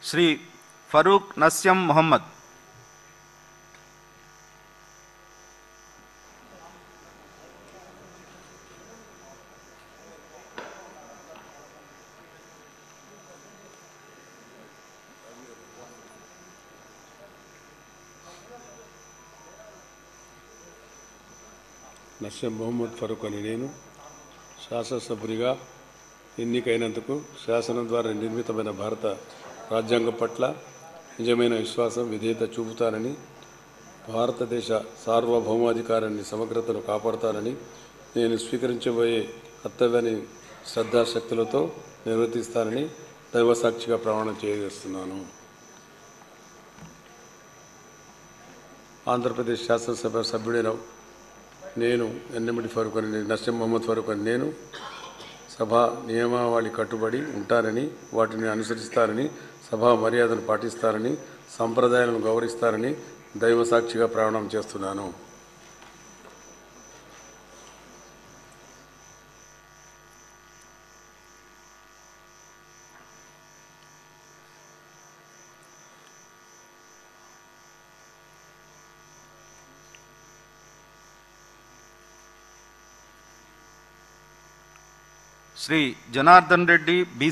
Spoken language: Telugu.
श्री फरूक नस्यम मोहम्मद। నస్యం మొహమ్మద్ ఫరూక్ అని నేను శాసనసభ్యునిగా ఎన్నికైనందుకు శాసనం ద్వారా నిర్మితమైన భారత రాజ్యాంగం పట్ల నిజమైన విశ్వాసం విధేయత చూపుతానని, భారతదేశ సార్వభౌమాధికారాన్ని సమగ్రతను కాపాడుతానని, నేను స్వీకరించబోయే కర్తవ్యాన్ని శ్రద్ధాశక్తులతో నిర్వర్తిస్తానని దైవసాక్షిగా ప్రమాణం చేయజేస్తున్నాను. ఆంధ్రప్రదేశ్ శాసనసభ సభ్యుడైన నేను ఎన్నెమిటి ఫరూక్ అని నస్యం మొహమ్మద్ ఫరూక్ అని నేను సభా నియమావళి కట్టుబడి ఉంటానని, వాటిని అనుసరిస్తానని, సభా మర్యాదను పాటిస్తానని, సంప్రదాయాలను గౌరవిస్తానని దైవసాక్షిగా ప్రమాణం చేస్తున్నాను. श्री जनार्दन रेड्डी बी